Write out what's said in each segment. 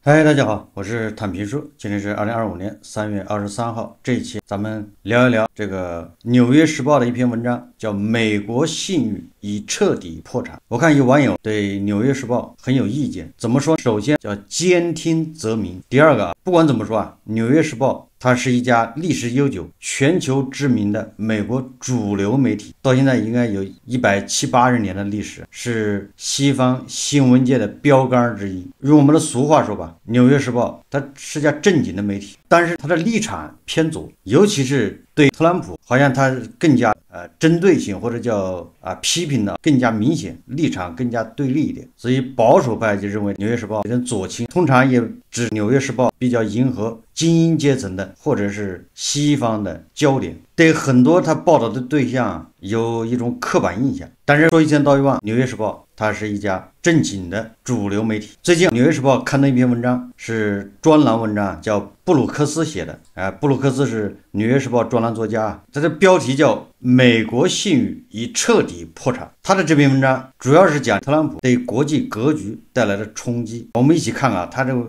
嗨，大家好，我是坦平叔，今天是2025年3月23号。这一期咱们聊一聊这个《纽约时报》的一篇文章，叫《美国信誉已彻底破产》。我看有网友对《纽约时报》很有意见，怎么说？首先叫兼听则明，第二个不管怎么说啊，《纽约时报》它是一家历史悠久、全球知名的美国主流媒体，到现在应该有170-180年的历史，是西方新闻界的标杆之一。用我们的俗话说吧，《纽约时报》它是家正经的媒体，但是它的立场偏左，尤其是对特朗普，好像它更加针对性或者叫批评的更加明显，立场更加对立一点。所以保守派就认为《纽约时报》有点左倾，通常也指《纽约时报》比较迎合精英阶层的或者是西方的焦点，对很多他报道的对象有一种刻板印象。但是说一千道一万，《纽约时报》它是一家正经的主流媒体。最近《纽约时报》刊的一篇文章是专栏文章，叫布鲁克斯写的。布鲁克斯是《纽约时报》专栏作家，他的标题叫《美国信誉已彻底破产》。他的这篇文章主要是讲特朗普对国际格局带来的冲击。我们一起看他这个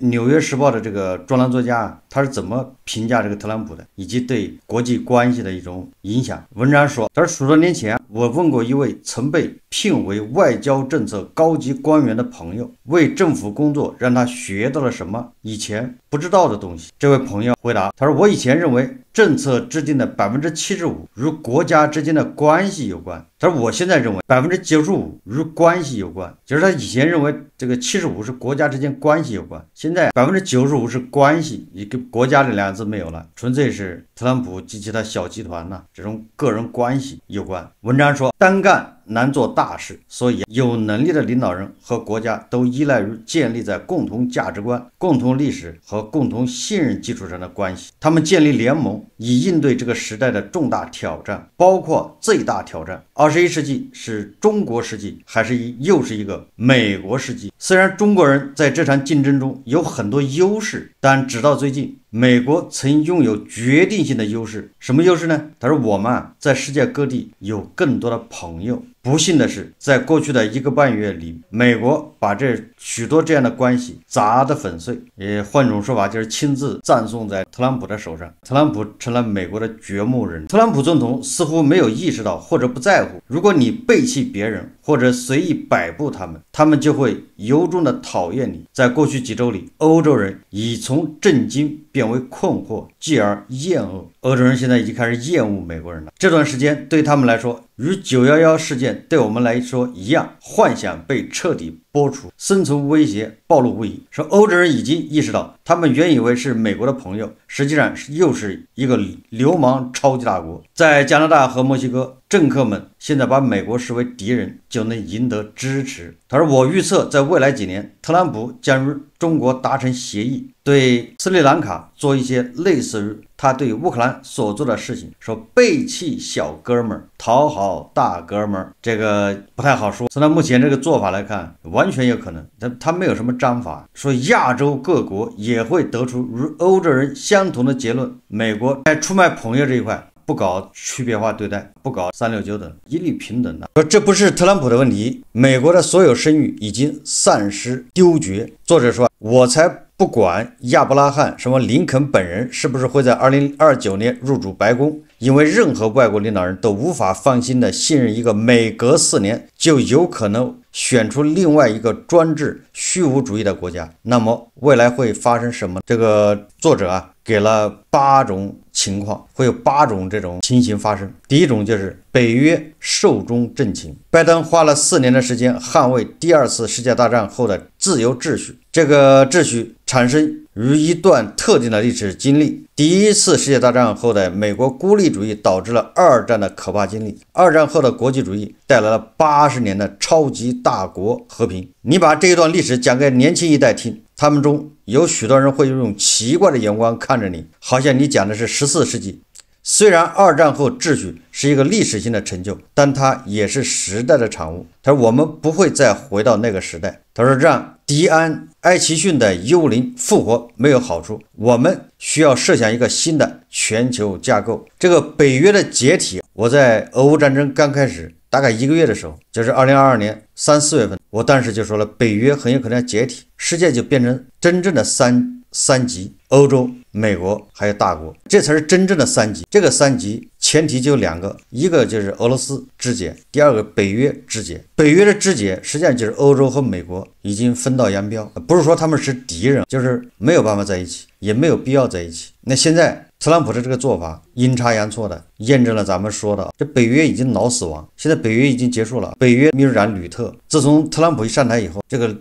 纽约时报的这个专栏作家他是怎么评价这个特朗普的，以及对国际关系的一种影响。文章说，他说数多年前我问过一位曾被聘为外交政策高级官员的朋友，为政府工作让他学到了什么以前不知道的东西。这位朋友回答，他说，我以前认为政策制定的75%与国家之间的关系有关，他说我现在认为95%与关系有关。就是他以前认为这个75%是国家之间关系有关，现在95%是关系，也跟国家这两个字没有了，纯粹是特朗普及其他小集团这种个人关系有关。文章说，单干难做大事，所以有能力的领导人和国家都依赖于建立在共同价值观、共同历史和共同信任基础上的关系。他们建立联盟，以应对这个时代的重大挑战，包括最大挑战21世纪是中国世纪，还是又是一个美国世纪。虽然中国人在这场竞争中有很多优势，但直到最近，美国曾拥有决定性的优势。什么优势呢？他说，我们在世界各地有更多的朋友。不幸的是，在过去的1个半月里，美国把许多这样的关系砸得粉碎，也换种说法就是亲自葬送在特朗普的手上。特朗普成了美国的掘墓人。特朗普总统似乎没有意识到或者不在乎，如果你背弃别人或者随意摆布他们就会由衷的讨厌你。在过去几周里，欧洲人已从震惊变为困惑，继而厌恶。欧洲人现在已经开始厌恶美国人了。这段时间对他们来说，与911事件对我们来说一样，幻想被彻底剥除，生存威胁暴露无遗。说欧洲人已经意识到，他们原以为是美国的朋友，实际上又是一个流氓超级大国。在加拿大和墨西哥，政客们现在把美国视为敌人，就能赢得支持。他说，我预测在未来几年，特朗普将与中国达成协议，对斯里兰卡做一些类似于他对乌克兰所做的事情，说背弃小哥们儿，讨好大哥们儿，这个不太好说。从他目前这个做法来看，完全有可能，他没有什么章法。说亚洲各国也会得出与欧洲人相同的结论，美国在出卖朋友这一块不搞区别化对待，不搞369等，一律平等的。这不是特朗普的问题，美国的所有声誉已经丧失丢绝。作者说，我才不管亚伯拉罕什么林肯本人是不是会在2029年入主白宫，因为任何外国领导人都无法放心的信任一个每隔4年就有可能选出另外一个专制虚无主义的国家。那么未来会发生什么？这个作者给了8种情况，会有8种这种情形发生。第一种就是北约寿终正寝，拜登花了4年的时间捍卫第2次世界大战后的自由秩序，这个秩序产生于一段特定的历史经历。第1次世界大战后的美国孤立主义导致了2战的可怕经历，2战后的国际主义带来了80年的超级大国和平。你把这一段历史讲给年轻一代听，他们中有许多人会用奇怪的眼光看着你，好像你讲的是14世纪。虽然2战后秩序是一个历史性的成就，但它也是时代的产物。他说，我们不会再回到那个时代。他说，让迪安·埃奇逊的幽灵复活没有好处，我们需要设想一个新的全球架构。这个北约的解体，我在俄乌战争刚开始大概1个月的时候，就是2022年3、4月份，我当时就说了，北约很有可能要解体，世界就变成真正的三极，欧洲、美国还有大国，这才是真正的三极。这个三极前提就2个，一个就是俄罗斯肢解，第二个北约肢解。北约的肢解实际上就是欧洲和美国已经分道扬镳，不是说他们是敌人，就是没有办法在一起，也没有必要在一起。那现在特朗普的这个做法阴差阳错的验证了咱们说的，这北约已经脑死亡，现在北约已经结束了。北约秘书长吕特自从特朗普一上台以后，这个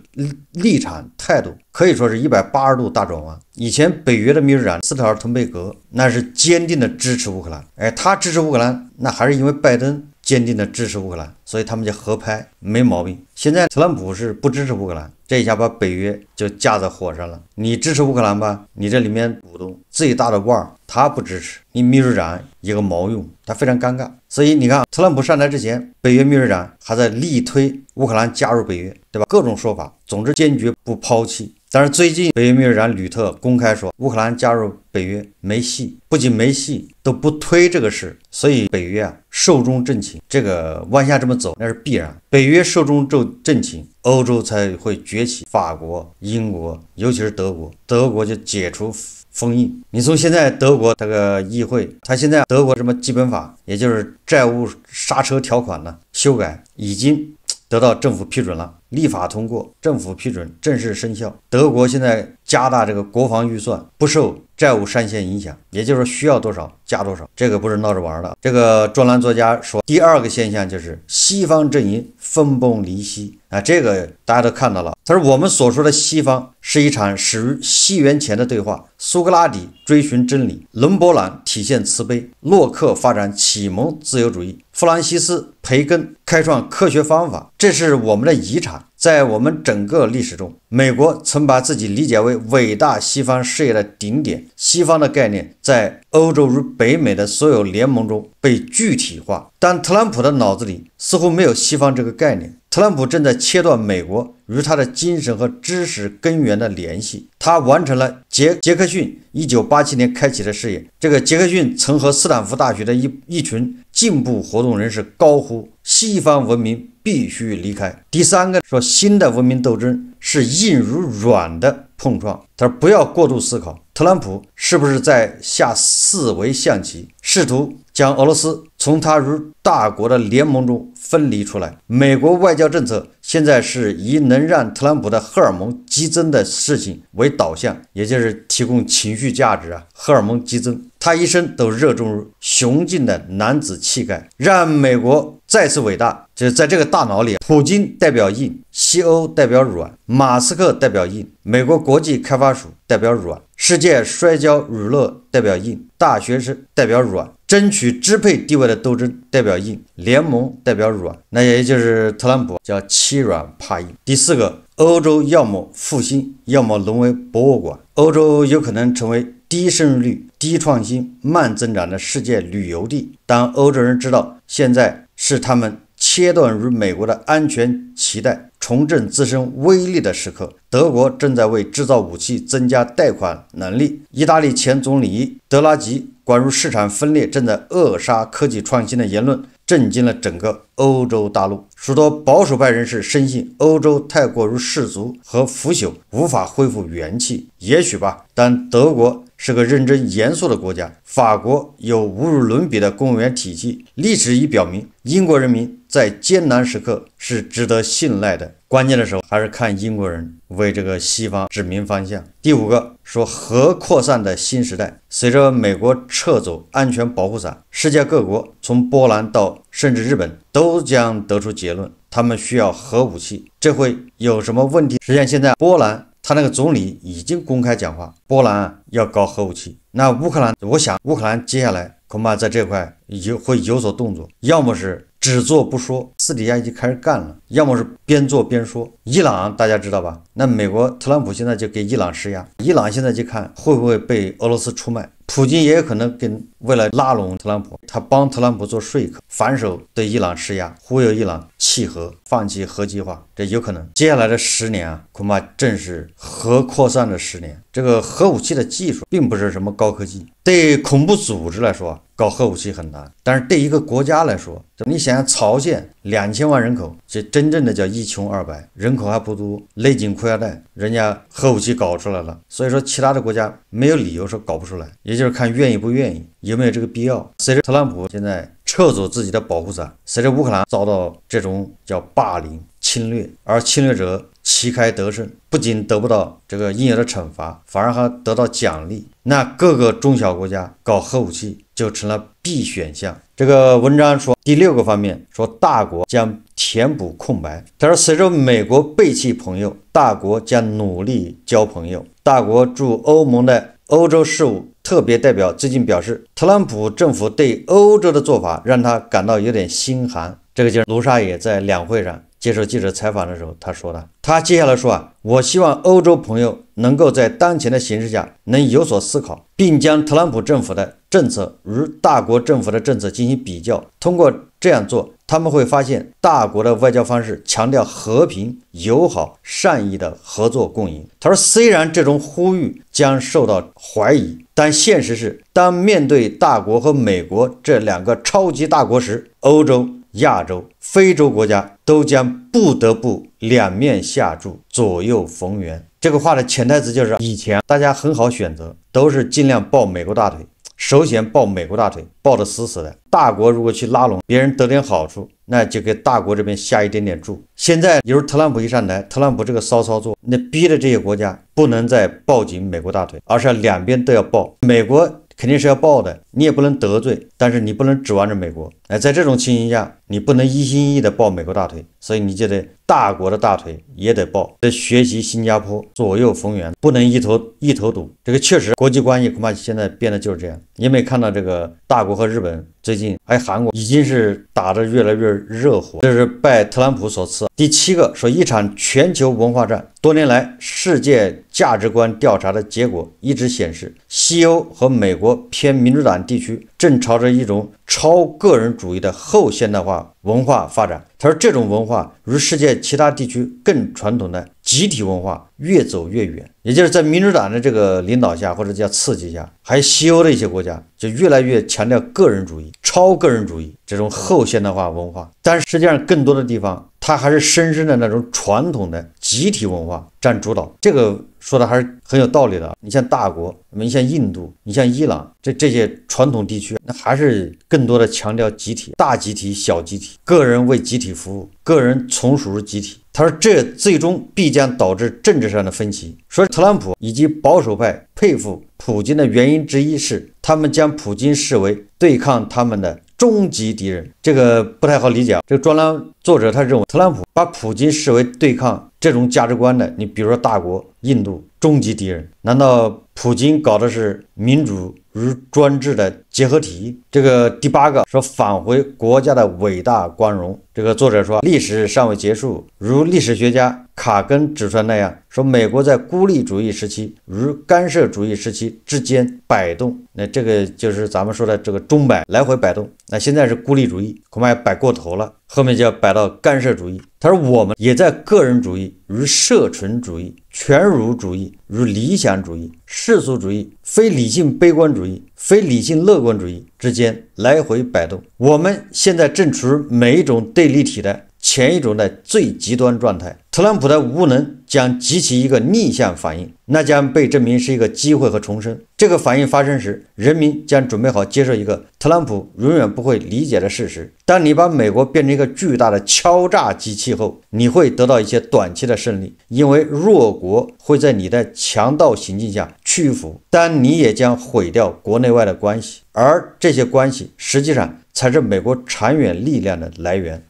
立场态度可以说是180度大转弯。以前北约的秘书长斯特尔滕贝格那是坚定的支持乌克兰，他支持乌克兰那还是因为拜登坚定的支持乌克兰，所以他们就合拍，没毛病。现在特朗普是不支持乌克兰，这一下把北约就架在火上了。你支持乌克兰吧，你这里面股东最大的腕儿他不支持，你秘书长有个毛用，他非常尴尬。所以你看，特朗普上台之前，北约秘书长还在力推乌克兰加入北约，对吧？各种说法，总之坚决不抛弃。但是最近北约秘书长吕特公开说，乌克兰加入北约没戏，不仅没戏，都不推这个事。所以北约寿终正寝，这个往下这么走那是必然。北约寿终正寝，欧洲才会崛起，法国、英国，尤其是德国，德国就解除封印。你从现在德国这个议会，他现在德国什么基本法，也就是债务刹车条款呢修改，已经得到政府批准了，立法通过，政府批准，正式生效。德国现在加大这个国防预算，不受债务上限影响，也就是需要多少加多少，这个不是闹着玩的。这个专栏作家说，第二个现象就是西方阵营分崩离析这个大家都看到了。他说我们所说的西方是一场始于西元前的对话，苏格拉底追寻真理，伦勃朗体现慈悲，洛克发展启蒙自由主义，弗兰西斯培根开创科学方法，这是我们的遗产。在我们整个历史中，美国曾把自己理解为伟大西方事业的顶点，西方的概念在欧洲与北美的所有联盟中被具体化，但特朗普的脑子里似乎没有西方这个概念。特朗普正在切断美国与他的精神和知识根源的联系，他完成了杰克逊1987年开启的事业。这个杰克逊曾和斯坦福大学的一群进步活动人士高呼西方文明必须离开。第三个说，新的文明斗争是硬如软的碰撞。他说不要过度思考，特朗普是不是在下四维象棋，试图将俄罗斯从他与大国的联盟中分离出来。美国外交政策现在是以能让特朗普的荷尔蒙激增的事情为导向，也就是提供情绪价值荷尔蒙激增。他一生都热衷于雄劲的男子气概，让美国再次伟大。就是在这个大脑里，普京代表硬，西欧代表软，马斯克代表硬，美国国际开发署代表软，世界摔跤娱乐代表硬，大学生代表软，争取支配地位的斗争代表硬，联盟代表软。那也就是特朗普叫欺软怕硬。第四个，欧洲要么复兴，要么沦为博物馆。欧洲有可能成为低生育率、低创新、慢增长的世界旅游地。当欧洲人知道现在是他们切断与美国的安全期待，重振自身威力的时刻，德国正在为制造武器增加贷款能力。意大利前总理德拉吉关于市场分裂正在扼杀科技创新的言论震惊了整个欧洲大陆。许多保守派人士深信欧洲太过于世俗和腐朽，无法恢复元气。也许吧，但德国是个认真严肃的国家，法国有无与伦比的公务员体系，历史已表明英国人民在艰难时刻是值得信赖的，关键的时候还是看英国人为这个西方指明方向。第五个说，核扩散的新时代，随着美国撤走安全保护伞，世界各国从波兰到甚至日本都将得出结论，他们需要核武器。这会有什么问题？实际上现在波兰他那个总理已经公开讲话，波兰要搞核武器。那乌克兰，我想乌克兰接下来恐怕在这块会有所动作，要么是只做不说，私底下已经开始干了，要么是边做边说。伊朗大家知道吧，那美国特朗普现在就给伊朗施压，伊朗现在就看会不会被俄罗斯出卖。普京也有可能为了拉拢特朗普，他帮特朗普做说客，反手对伊朗施压，忽悠伊朗弃核，放弃核计划，这有可能。接下来的10年恐怕正是核扩散的10年。这个核武器的技术并不是什么高科技，对恐怖组织来说搞核武器很难，但是对一个国家来说，你想想朝鲜2000万人口，这真正的叫一穷二白，人口还不多，勒紧裤腰带，人家核武器搞出来了。所以说，其他的国家没有理由说搞不出来，也就是看愿意不愿意，有没有这个必要。随着特朗普现在撤走自己的保护伞，随着乌克兰遭到这种叫霸凌侵略，而侵略者旗开得胜，不仅得不到这个应有的惩罚，反而还得到奖励，那各个中小国家搞核武器就成了必选项。这个文章说，第6个方面说，大国将填补空白。他说，随着美国背弃朋友，大国将努力交朋友。大国驻欧盟的欧洲事务特别代表最近表示，特朗普政府对欧洲的做法让他感到有点心寒。这个就是卢沙野在两会上接受记者采访的时候他说的。他接下来说我希望欧洲朋友能够在当前的形势下能有所思考，并将特朗普政府的政策与大国政府的政策进行比较。通过这样做，他们会发现大国的外交方式强调和平、友好、善意的合作共赢。他说，虽然这种呼吁将受到怀疑，但现实是，当面对大国和美国这2个超级大国时，欧洲、亚洲、非洲国家都将不得不两面下注，左右逢源。这个话的潜台词就是，以前大家很好选择，都是尽量抱美国大腿，首先抱美国大腿，抱得死死的。大国如果去拉拢别人得点好处，那就给大国这边下一点点注。现在由于特朗普一上台，特朗普这个骚操作，那逼的这些国家不能再抱紧美国大腿，而是要两边都要抱。美国肯定是要抱的，你也不能得罪，但是你不能指望着美国。在这种情形下，你不能一心一意的抱美国大腿，所以你就得大国的大腿也得抱，得学习新加坡，左右逢源，不能一头堵。这个确实国际关系恐怕现在变得就是这样。你有没有看到这个大国和日本最近还有韩国已经是打得越来越热火，这是拜特朗普所赐。第7个说，一场全球文化战。多年来世界价值观调查的结果一直显示，西欧和美国偏民主党地区正朝着一种超个人主义的后现代化文化发展。他说，这种文化与世界其他地区更传统的集体文化越走越远，也就是在民主党的这个领导下或者叫刺激下，还有西欧的一些国家就越来越强调个人主义、超个人主义这种后现代化文化。但实际上更多的地方它还是深深的那种传统的集体文化占主导。这个说的还是很有道理的。你像大国，你像印度，你像伊朗，这些传统地区，那还是更多的强调集体，大集体、小集体，个人为集体服务，个人从属于集体。他说，这最终必将导致政治上的分歧。说特朗普以及保守派佩服普京的原因之一是，他们将普京视为对抗他们的终极敌人。这个不太好理解。这个专栏作者他认为，特朗普把普京视为对抗这种价值观的，你比如说大国印度终极敌人，难道普京搞的是民主与专制的结合体？这个第8个说，返回国家的伟大光荣。这个作者说，历史尚未结束，如历史学家卡根指出的那样，说美国在孤立主义时期与干涉主义时期之间摆动。那这个就是咱们说的这个钟摆来回摆动。那现在是孤立主义，恐怕摆过头了，后面就要摆到干涉主义。他说，我们也在个人主义与社群主义、全儒主义与理想主义、世俗主义、非理性悲观主义、非理性乐观主义之间来回摆动。我们现在正处于每一种对立体的前一种的最极端状态。特朗普的无能将激起一个逆向反应，那将被证明是一个机会和重生。这个反应发生时，人民将准备好接受一个特朗普永远不会理解的事实：当你把美国变成一个巨大的敲诈机器后，你会得到一些短期的胜利，因为弱国会在你的强盗行径下屈服，但你也将毁掉国内外的关系，而这些关系实际上才是美国长远力量的来源。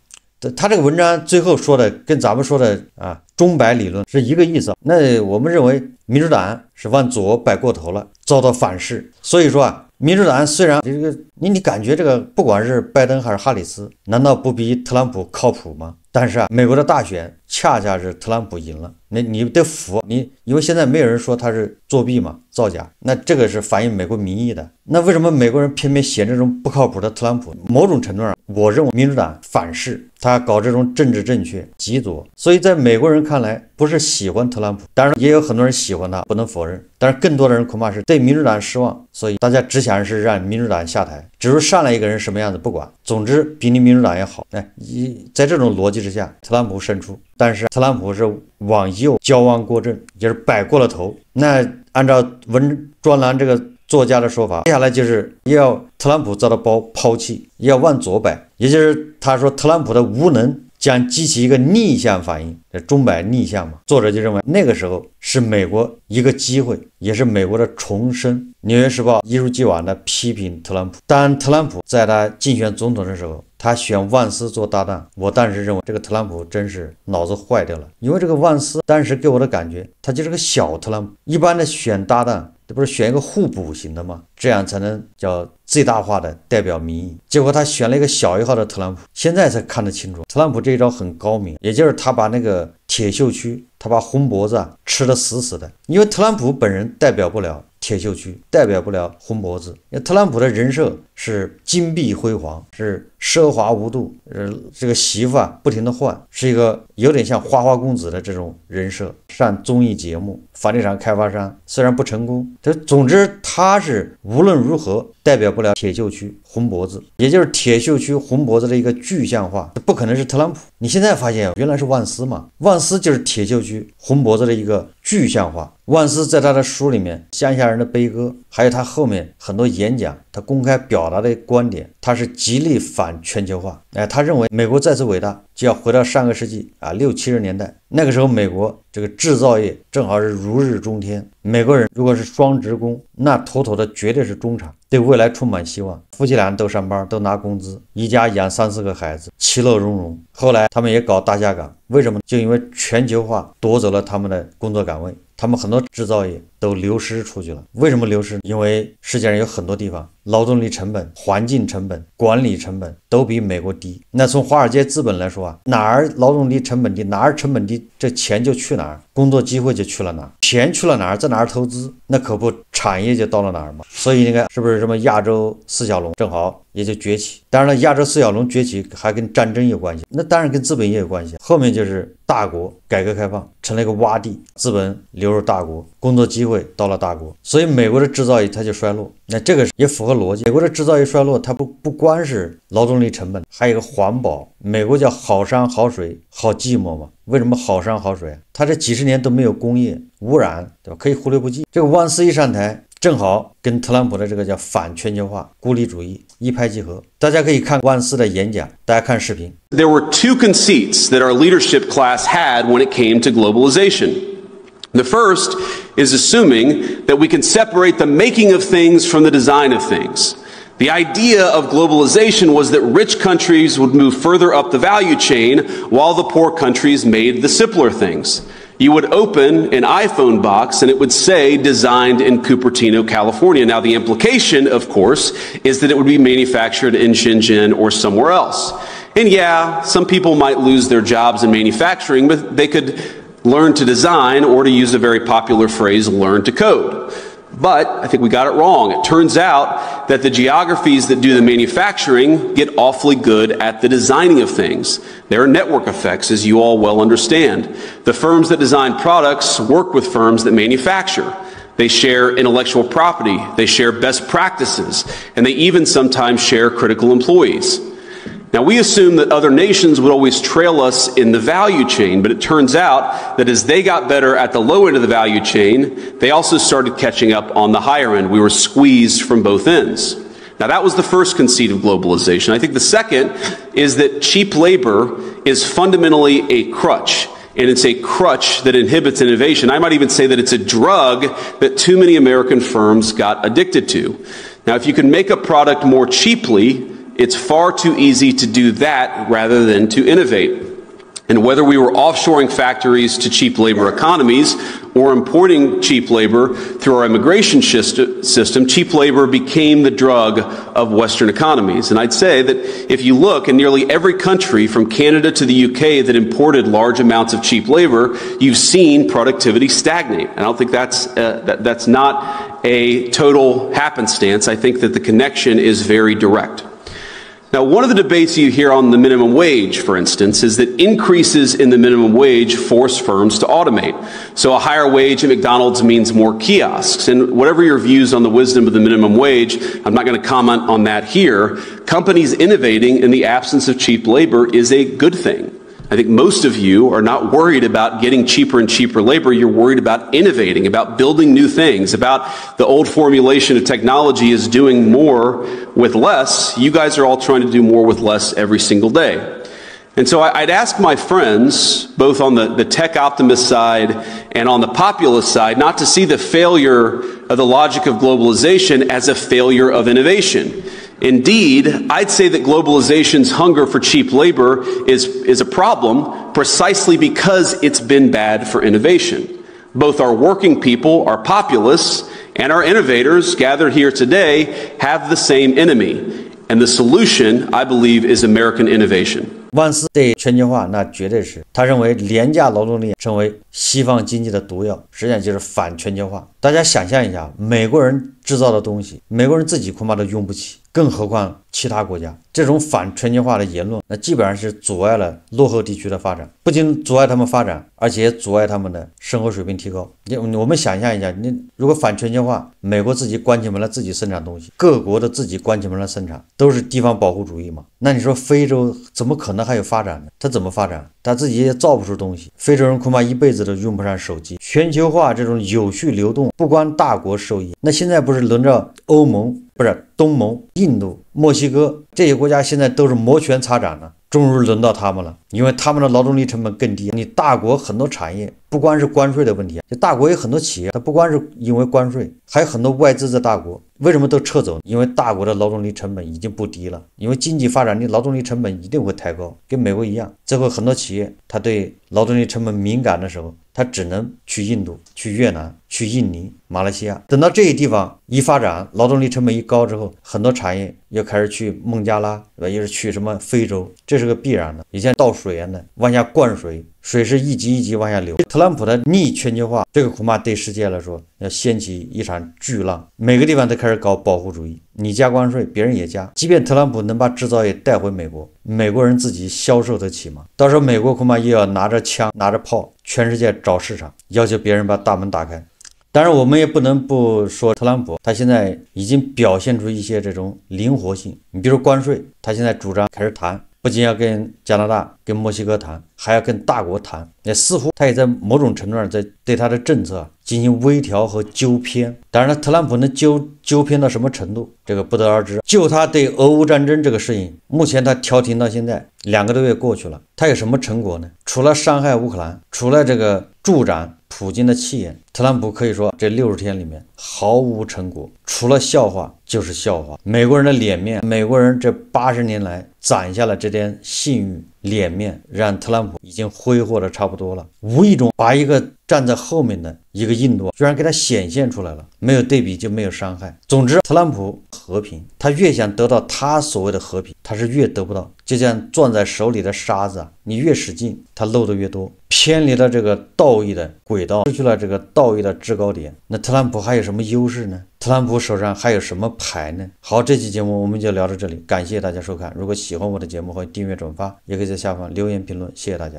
他这个文章最后说的跟咱们说的钟摆理论是一个意思。那我们认为民主党是往左摆过头了，遭到反噬。所以说民主党虽然这个你感觉这个不管是拜登还是哈里斯，难道不比特朗普靠谱吗？但是美国的大选恰恰是特朗普赢了，你得服你，因为现在没有人说他是作弊嘛，造假，那这个是反映美国民意的。那为什么美国人偏偏选这种不靠谱的特朗普？某种程度上我认为民主党反噬，他搞这种政治正确极左，所以在美国人看来不是喜欢特朗普，当然也有很多人喜欢他，不能否认，但是更多的人恐怕是对民主党失望，所以大家只想是让民主党下台，只是上来一个人什么样子不管，总之比你民主党也好。在这种逻辑之下，特朗普胜出，但是特朗普是往右矫枉过正，就是摆过了头。那按照专栏这个作家的说法，接下来就是要特朗普遭到抛弃，要往左摆，也就是他说特朗普的无能将激起一个逆向反应，钟摆逆向嘛。作者就认为那个时候是美国一个机会，也是美国的重生。纽约时报一如既往的批评特朗普，当特朗普在他竞选总统的时候，他选万斯做搭档，我当时认为这个特朗普真是脑子坏掉了，因为这个万斯当时给我的感觉他就是个小特朗普，一般的选搭档这不是选一个互补型的吗？这样才能叫最大化的代表民意。结果他选了一个小一号的特朗普，现在才看得清楚，特朗普这一招很高明，也就是他把那个铁锈区，他把红脖子吃得死死的。因为特朗普本人代表不了铁锈区，代表不了红脖子，因为特朗普的人设是金碧辉煌，是奢华无度，这个媳妇不停的换，是一个有点像花花公子的这种人设，上综艺节目，房地产开发商虽然不成功，总之他是无论如何代表不了铁锈区红脖子，也就是铁锈区红脖子的一个具象化，不可能是特朗普。你现在发现原来是万斯嘛，万斯就是铁锈区红脖子的一个具象化。万斯在他的书里面《乡下人的悲歌》，还有他后面很多演讲，他公开表达的观点，他是极力反全球化。他认为美国再次伟大就要回到上个世纪60、70年代，那个时候美国这个制造业正好是如日中天，美国人如果是双职工，那妥妥的绝对是中产，对未来充满希望，夫妻俩都上班，都拿工资，一家养3、4个孩子，其乐融融。后来他们也搞大下岗，为什么？就因为全球化夺走了他们的工作岗位，他们很多制造业都流失出去了。为什么流失？因为世界上有很多地方劳动力成本、环境成本、管理成本都比美国低。那从华尔街资本来说哪儿劳动力成本低，哪儿成本低，这钱就去哪儿，工作机会就去了哪儿，钱去了哪儿，在哪儿投资，那可不产业就到了哪儿嘛。所以你看是不是什么亚洲4小龙正好也就崛起？当然了，亚洲4小龙崛起还跟战争有关系，那当然跟资本也有关系。后面就是大国改革开放成了一个洼地，资本流入大国，工作机会到了大国，所以美国的制造业它就衰落。那这个也符合逻辑，美国的制造业衰落，它不光是劳动力成本，还有一个环保。美国叫好山好水好寂寞嘛，为什么好山好水？它这几十年都没有工业污染，对吧？可以忽略不计。这个万斯一上台，正好跟特朗普的这个叫反全球化、孤立主义一拍即合。大家可以看万斯的演讲，大家看视频。 There were two conceits that our leadership class had when it came to globalization. The first is assuming that we can separate the making of things from the design of things. The idea of globalization was that rich countries would move further up the value chain while the poor countries made the simpler things. You would open an iPhone box and it would say designed in Cupertino, California. Now the implication, of course, is that it would be manufactured in Shenzhen or somewhere else. And yeah, some people might lose their jobs in manufacturing, but they could learn to design, or to use a very popular phrase, learn to code. But I think we got it wrong. It turns out that the geographies that do the manufacturing get awfully good at the designing of things. There are network effects, as you all well understand. The firms that design products work with firms that manufacture. They share intellectual property, they share best practices, and they even sometimes share critical employees. Now, we assume that other nations would always trail us in the value chain, but it turns out that as they got better at the low end of the value chain, they also started catching up on the higher end. We were squeezed from both ends. Now, that was the first conceit of globalization. I think the second is that cheap labor is fundamentally a crutch, and it's a crutch that inhibits innovation. I might even say that it's a drug that too many American firms got addicted to. Now, if you can make a product more cheaply, it's far too easy to do that rather than to innovate. And whether we were offshoring factories to cheap labor economies or importing cheap labor through our immigration system, cheap labor became the drug of Western economies. And I'd say that if you look in nearly every country from Canada to the UK that imported large amounts of cheap labor, you've seen productivity stagnate. And I don't think that's not a total happenstance. I think that the connection is very direct. Now, one of the debates you hear on the minimum wage, for instance, is that increases in the minimum wage force firms to automate. So a higher wage at McDonald's means more kiosks. And whatever your views on the wisdom of the minimum wage, I'm not going to comment on that here. Companies innovating in the absence of cheap labor is a good thing. I think most of you are not worried about getting cheaper and cheaper labor. You're worried about innovating, about building new things, about the old formulation of technology is doing more with less. You guys are all trying to do more with less every single day. And so I'd ask my friends, both on the tech optimist side and on the populist side, not to see the failure of the logic of globalization as a failure of innovation. Indeed, I'd say that globalization's hunger for cheap labor is a problem precisely because it's been bad for innovation. Both our working people, our populists, and our innovators gathered here today have the same enemy. And the solution, I believe, is American innovation. 万斯对全球化那绝对是，他认为廉价劳动力成为西方经济的毒药，实际上就是反全球化。大家想象一下，美国人制造的东西，美国人自己恐怕都用不起，更何况其他国家。这种反全球化的言论，那基本上是阻碍了落后地区的发展，不仅阻碍他们发展，而且阻碍他们的生活水平提高。我们想象一下，你如果反全球化，美国自己关起门来自己生产东西，各国的自己关起门来生产，都是地方保护主义嘛？那你说非洲怎么可能还有发展呢？他怎么发展？他自己也造不出东西，非洲人恐怕一辈子都用不上手机。全球化这种有序流动，不光大国受益，那现在不是轮着欧盟，不是东盟、印度、墨西哥这些国家现在都是摩拳擦掌了，终于轮到他们了，因为他们的劳动力成本更低。你大国很多产业不光是关税的问题，就大国有很多企业，它不光是因为关税，还有很多外资在大国为什么都撤走？因为大国的劳动力成本已经不低了，因为经济发展，你劳动力成本一定会抬高，跟美国一样。最后很多企业它对劳动力成本敏感的时候，它只能去印度、去越南、去印尼、马来西亚。等到这些地方一发展，劳动力成本一高之后，很多产业又开始去孟加拉，对吧？又是去什么非洲，这是个必然的。以前倒水源的往下灌水，水是一级一级往下流。特朗普的逆全球化，这个恐怕对世界来说要掀起一场巨浪，每个地方都开始搞保护主义，你加关税，别人也加。即便特朗普能把制造业带回美国，美国人自己销售得起吗？到时候美国恐怕又要拿着枪拿着炮，全世界找市场，要求别人把大门打开。当然我们也不能不说特朗普，他现在已经表现出一些这种灵活性。你比如关税，他现在主张开始谈，不仅要跟加拿大、跟墨西哥谈，还要跟大国谈。也似乎他也在某种程度上在对他的政策进行微调和纠偏。当然了，特朗普能纠偏到什么程度，这个不得而知。就他对俄乌战争这个事情，目前他调停到现在2个多月过去了，他有什么成果呢？除了伤害乌克兰，除了这个助长普京的气焰，特朗普可以说这60天里面毫无成果，除了笑话就是笑话。美国人的脸面，美国人这80年来攒下了这点信誉脸面，让特朗普已经挥霍的差不多了。无意中把一个站在后面的一个印度居然给他显现出来了，没有对比就没有伤害。总之，特朗普和平，他越想得到他所谓的和平，他是越得不到。就像攥在手里的沙子啊，你越使劲，它漏的越多，偏离了这个道义的轨道，失去了这个道义的制高点。那特朗普还有什么优势呢？特朗普手上还有什么牌呢？好，这期节目我们就聊到这里，感谢大家收看。如果喜欢我的节目，欢迎订阅转发，也可以在下方留言评论，谢谢大家。